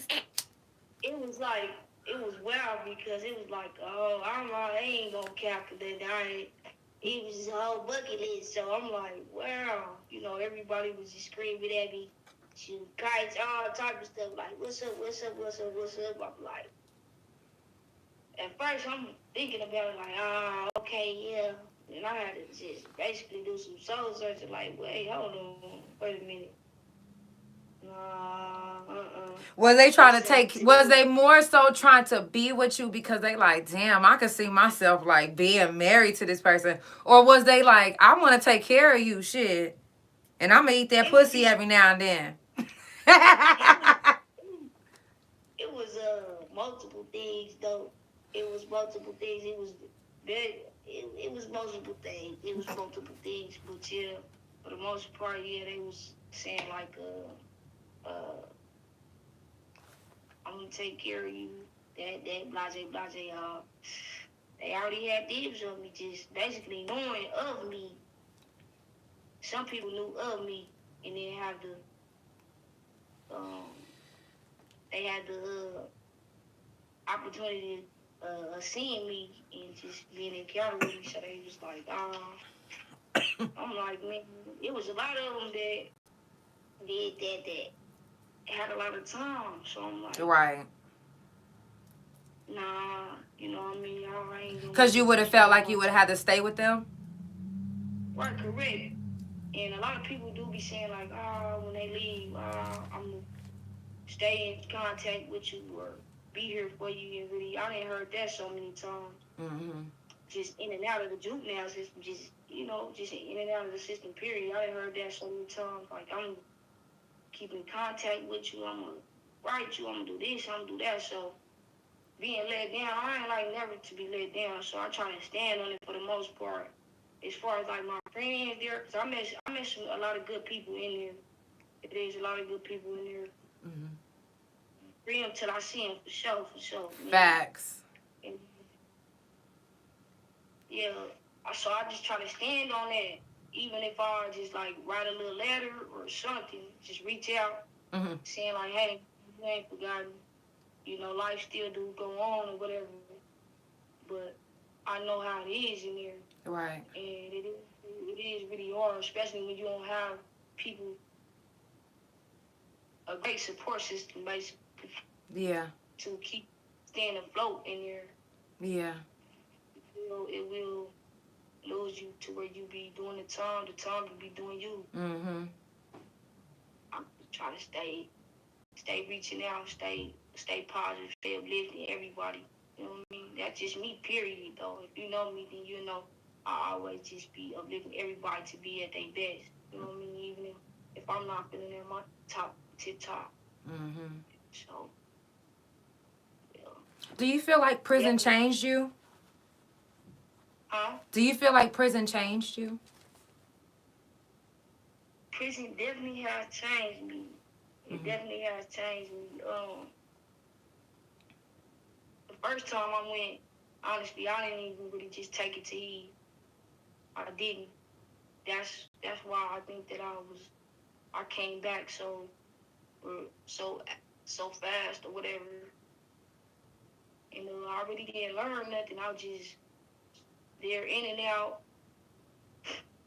it was wild because it was like, oh, I ain't gonna calculate. It was a whole bucket list. So I'm like, wow, everybody was just screaming at me, shooting kites, all type of stuff. Like, what's up? I'm like, at first I'm thinking about it, like, okay, yeah. And I had to just basically do some soul searching. Like, wait, hold on, wait a minute. was they trying to take? Was they more so trying to be with you because they like, damn, I could see myself like being married to this person, or was they like, I want to take care of you, shit, and I'm gonna eat that pussy every now and then? It was multiple things though. It was multiple things. It was very. It was multiple things. It was multiple things, but yeah, for the most part, yeah, they was saying like I'm gonna take care of you. That blase, they already had dibs on me, just basically knowing of me. Some people knew of me, and then they had the opportunity of seeing me and just being encountered with me. So they was like, I'm like, man, it was a lot of them that did that had a lot of time. So I'm like, Right. nah, you know what I mean? I ain't gonna. Because you would have felt like you would have had to stay with them. Right, correct. And a lot of people do be saying like, when they leave, I'm gonna stay in contact with you or be here for you. And really, I done heard that so many times. Mm-hmm. Just in and out of the juvenile system, just in and out of the system. Period. I done heard that so many times. Like, I'm keeping contact with you. I'm gonna write you. I'm gonna do this. I'm gonna do that. So being let down, I ain't like never to be let down. So I try to stand on it for the most part. As far as like my friends there, because I met a lot of good people in there. There's a lot of good people in there. Mm-hmm. Free them till I see them for sure. Facts. And, yeah, so I just try to stand on that. Even if I just like write a little letter or something, just reach out, saying like, hey, you ain't forgotten. Life still do go on or whatever. But I know how it is in there. Right. And it is really hard, especially when you don't have people, a great support system, basically. Yeah. To keep staying afloat in there. Yeah. It will lose you to where you be doing the time will be doing you. Mm-hmm. I'm trying to stay reaching out, stay positive, stay uplifting everybody. You know what I mean? That's just me, period, though. If you know me, then you know I always just be uplifting everybody to be at their best. You know what I mean? Even if I'm not feeling at my tip top. Mm-hmm. So, yeah. Do you feel like prison changed you? Huh? Do you feel like prison changed you? Prison definitely has changed me. It definitely has changed me. The first time I went, honestly, I didn't even really just take it to eat. I didn't. that's why I think that I came back so fast or whatever. And I really didn't learn nothing. I was just there in and out,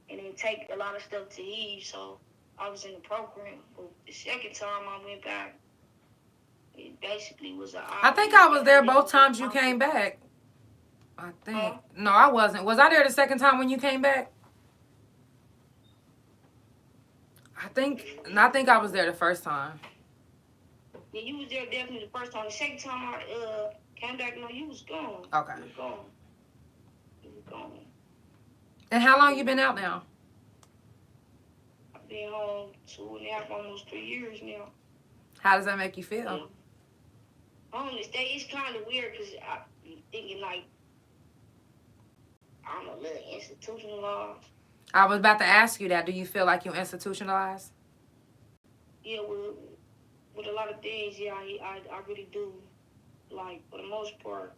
and it take a lot of stuff to heal. So I was in the program. But the second time I went back, it basically was a. I think I was there both times you came back. I think. Huh? No, I wasn't. Was I there the second time when you came back? I think I was there the first time. Yeah, you was there definitely the first time. The second time I came back, no, you was gone. Okay. You was gone. You was gone. And how long you been out now? I've been home 2.5, almost 3 years now. How does that make you feel? It's kind of weird because I'm thinking like I'm a little institutionalized. I was about to ask you that. Do you feel like you're institutionalized? Yeah, with a lot of things, yeah, I really do. Like, for the most part,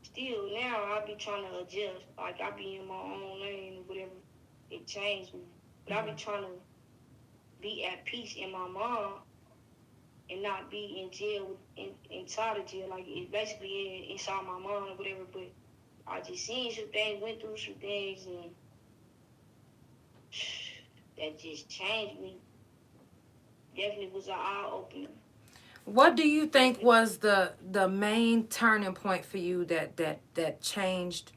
still now I be trying to adjust. Like, I be in my own lane or whatever. It changed me. But I be trying to be at peace in my mind and not be in jail, inside of jail. Like, it's basically inside my mind or whatever. But I just seen some things, went through some things, and that just changed me. Definitely was an eye-opener. What do you think was the main turning point for you that changed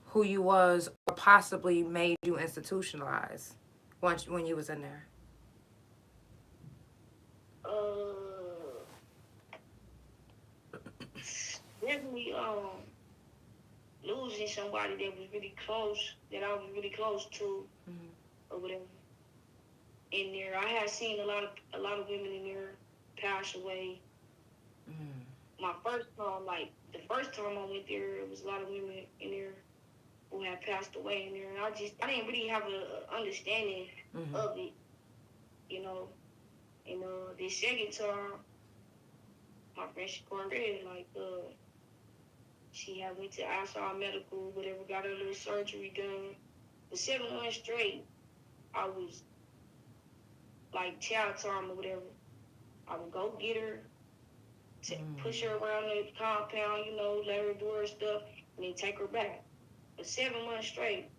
who you was or possibly made you institutionalized when you was in there? Definitely losing somebody that was really close, that I was really close to, or whatever. In there, I had seen a lot of women in there pass away. My first time, like the first time I went there, it was a lot of women in there who had passed away in there, and I didn't really have an understanding of it, you know. And the second time, my friend Shakora, like she had went to outside medical, whatever, got her little surgery done. For 7 months straight, I was like child time or whatever. I would go get her, push her around the compound, you know, let her do her stuff, and then take her back. For 7 months straight,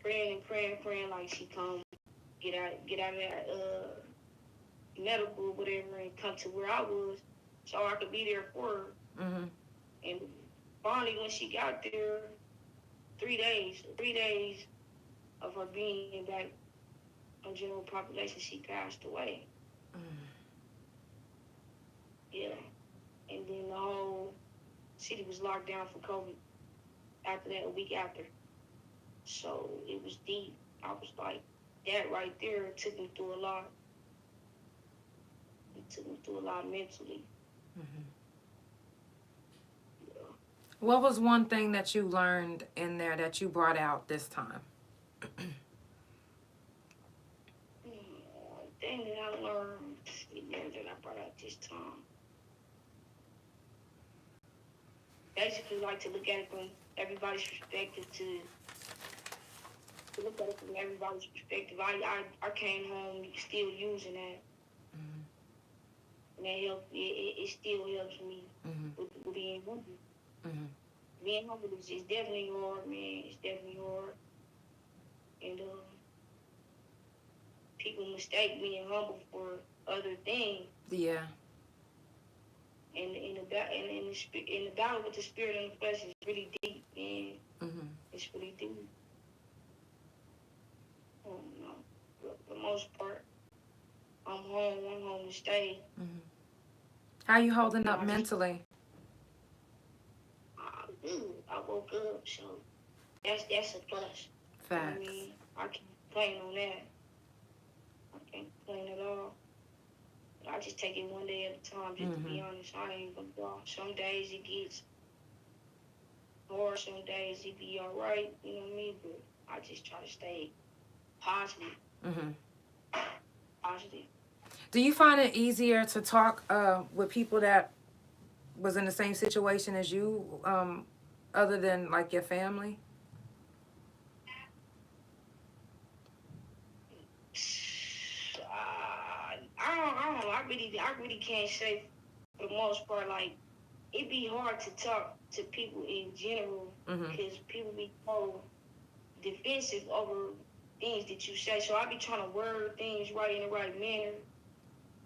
praying, like she come get out of that medical, whatever, and come to where I was, so I could be there for her. And finally, when she got there, 3 days of her being back on general population, she passed away. Yeah. And then the whole city was locked down for COVID after that, a week after. So it was deep. I was like, that right there took me through a lot. It took me through a lot mentally. Yeah. What was one thing that you learned in there that you brought out this time? Thing that I learned that I brought out this time. Basically, like to look at it from everybody's perspective, to look at it from everybody's perspective. I came home still using that. And that helped. It still helps me with being humble. Being humble is definitely hard, man. It's definitely hard. And people mistake being humble for other things. Yeah. And in the battle with the spirit and the flesh is really deep, man. It's really deep. For the most part, I'm home to stay. How you holding up mentally? I woke up, so that's a plus. Facts. I mean, I can't complain on that. I can't complain at all. I just take it one day at a time, just to be honest. I ain't gonna go. Some days it gets hard, some days it be all right, you know what I mean? But I just try to stay positive. Positive. Do you find it easier to talk with people that was in the same situation as you, other than like your family? I really can't say for the most part. Like, it be hard to talk to people in general because people be so defensive over things that you say. So I be trying to word things right in the right manner,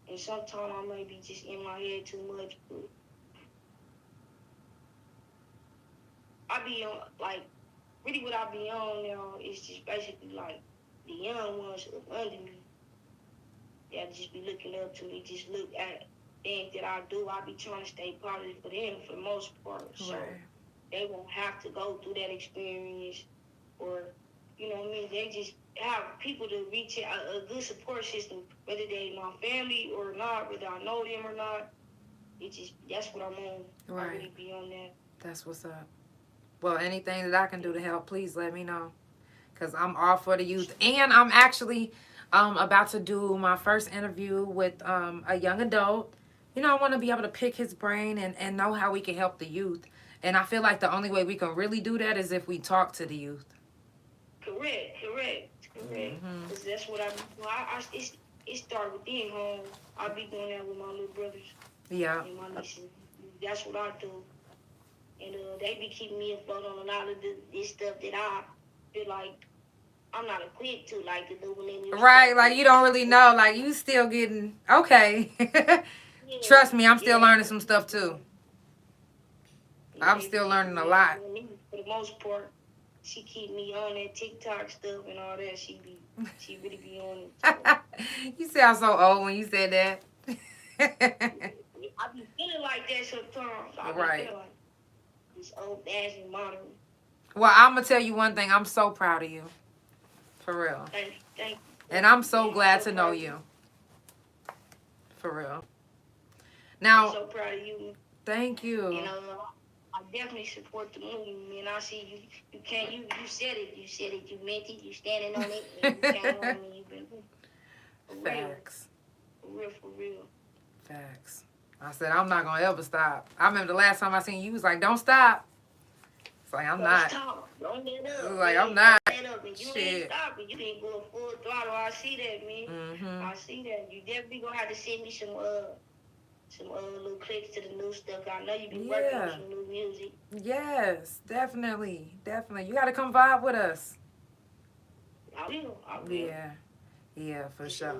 and sometimes I may be just in my head too much. But I be on, like, really what I be on now is just basically like the young ones up under me. They just be looking up to me, just look at things that I do. I be trying to stay positive for them for the most part. So they won't have to go through that experience, or, you know what I mean? They just have people to reach out, a good support system, whether they my family or not, whether I know them or not. It just, that's what I'm on. I really be on that. That's what's up. Well, anything that I can do to help, please let me know. Because I'm all for the youth. And I'm actually about to do my first interview with a young adult. You know, I want to be able to pick his brain and know how we can help the youth. And I feel like the only way we can really do that is if we talk to the youth. Correct. Because that's what it started within home. I be doing that with my little brothers. Yeah. And my nieces. That's what I do. And they be keeping me afloat on a lot of this stuff that I feel like I'm not equipped to, like, to do when they right, like you don't really know. Like, you still getting, okay. Trust me, I'm still learning some stuff too. I'm still learning a lot. For the most part, she keep me on that TikTok stuff and all that. She really be on it. So. You sound so old when you said that. I be feeling like that sometimes. I be feeling like this old fashioned modern. Well, I'm gonna tell you one thing. I'm so proud of you. For real. Thank you. And I'm so glad to know you. For real. Now, I'm so proud of you. Thank you. And I definitely support the movement, man. I see you can't, you said it, you meant it, you standing on it, and you came on and you've been Facts. For real. Facts. I said, I'm not gonna ever stop. I remember the last time I seen you was like, don't stop. It's like, I'm not. Stop. Don't let up. Like, I'm not. Don't let up. And you ain't stopping. You ain't going full throttle. I see that, man. I see that. You definitely gonna have to send me some little clips to the new stuff. I know you be working on some new music. Yes, definitely. You gotta come vibe with us. I will. Yeah, for sure.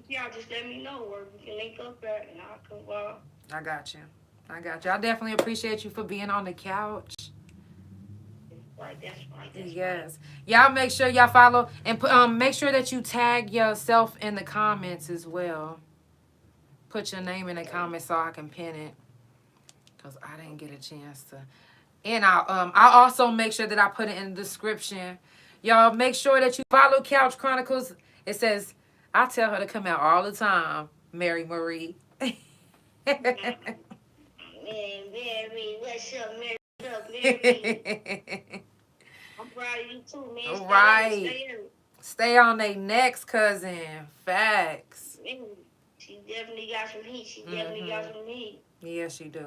Y'all just let me know where we can link up at, and I'll come vibe. I got you. I definitely appreciate you for being on the couch. That's right. Yes. Y'all make sure y'all follow and make sure that you tag yourself in the comments as well. Put your name in the comments so I can pin it. Because I didn't get a chance to. And I'll also make sure that I put it in the description. Y'all make sure that you follow Couch Chronicles. It says, I tell her to come out all the time, Mary Marie. Man, Mary, what's up, Mary? What's up, Mary? I'm proud of you too, man. All right. Stay on their next cousin. Facts. Man, she definitely got some heat. Yeah, she do.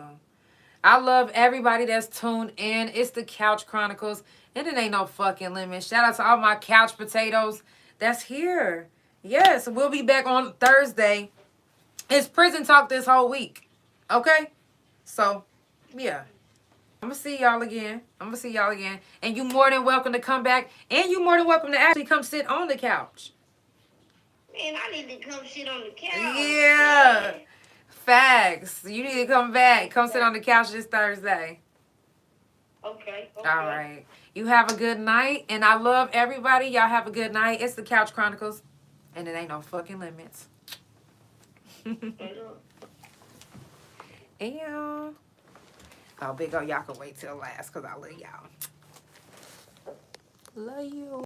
I love everybody that's tuned in. It's the Couch Chronicles, and it ain't no fucking limit. Shout out to all my couch potatoes that's here. Yes, we'll be back on Thursday. It's prison talk this whole week. Okay? So, yeah. I'm going to see y'all again. And you're more than welcome to come back. And you're more than welcome to actually come sit on the couch. Man, I need to come sit on the couch. Yeah. Man. Facts. You need to come back. Come sit on the couch this Thursday. Okay. All right. You have a good night. And I love everybody. Y'all have a good night. It's the Couch Chronicles. And it ain't no fucking limits. Ew. Oh, big O, y'all can wait till last because I love y'all. Love you.